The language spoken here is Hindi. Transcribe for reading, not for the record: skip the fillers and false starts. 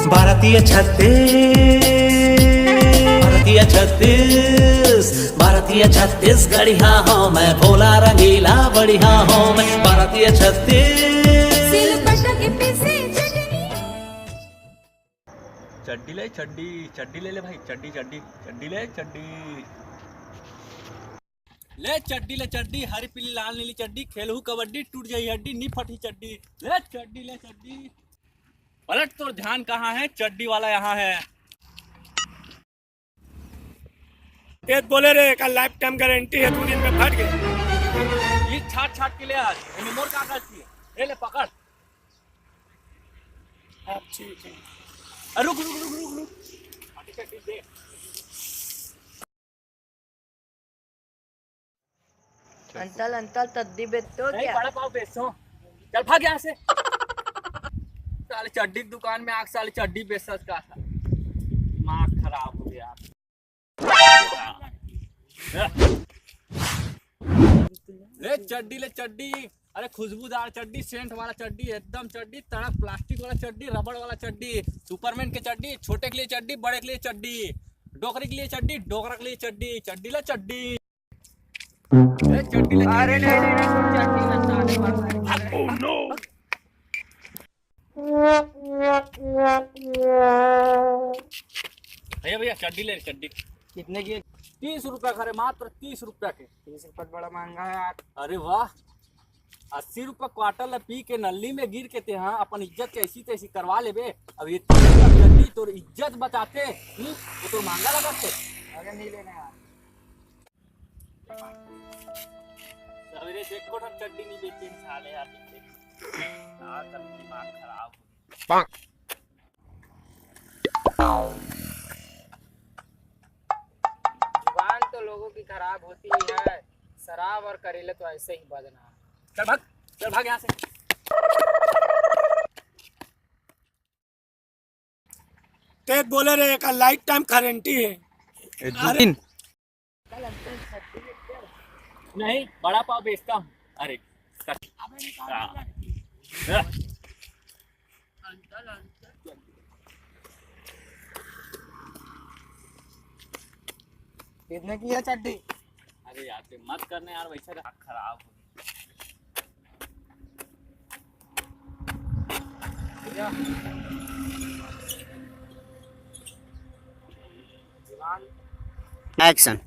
भारतीय छत्तीस भारतीय छत्तीसगढ़िया हो मैं, भोला रंगीला बढ़िया हो मैं, भारतीय छत्तीस। चड्डी ले चड्डी, चड्डी ले ले भाई, चड्डी चड्डी चड्डी ले चड्डी ले, चड्डी ले चड्डी, हरी पीली लाल नीली चड्डी, खेलहू कबड्डी टूट जाई हड्डी, नी फटी चड्डी ले चड्डी ले चड्डी। पलट तो ध्यान कहाँ है, चड्डी वाला यहाँ है। तेज बोले रे कल लाइफ टाइम गारंटी है, 2 दिन में फट गए। ये छाट छाट के ले आज मोर का करती है, ले पकड़। अब ठीक है, रुक रुक रुक रुक रुक, चड्डी दे। अंतल अंतल तद्दी बेचते क्या? बड़ा पाव बेचो, चल भाग यहाँ से। साले चड्डी की दुकान में आग, साले चड्डी बेचता का था, दिमाग खराब हो गया। ले चड्डी ले चड्डी, अरे खुशबूदार चड्डी, सेंट वाला चड्डी, एकदम चड्डी तड़क, प्लास्टिक वाला चड्डी, रबड़ वाला चड्डी, सुपरमैन के चड्डी, छोटे के लिए चड्डी, बड़े के लिए चड्डी, डोकरी के लिए चड्डी, डोकरा के लिए चड्डी, चड्डी ले चड्डी। चड्डी ले, अरे नहीं चड्डी ना साले वाला। Oh no. भैया भैया चड्डी ले चड्डी। कितने की? 30 रुपया खरे, मात्र 30 रुपया के। 30 रुपये बड़ा महंगा है यार। अरे वाह, 80 रुपया क्वार्टर पी के नली में गिर के ते हाँ अपन इज्जत कैसी तैसी करवा ले बे। अब ये चड्डी तो इज्जत बचाते, वो तो महंगा लगा थे। अरे नहीं लेना यार, सवेरे से एक कोठा चड्डी नहीं बेचे साले यार, दिमाग खराब हो गया। जुबान तो लोगों की खराब होती ही है, शराब और करेले तो ऐसे ही बदना। चल भाग यहाँ से। तेज बोले रे कल लाइफ टाइम गारंटी है। नहीं, बड़ा पाव बेचता हूँ। अरे कितने की है चड्डी? अरे यार मत करने यार, वैसे खराब हो गया। एक्शन।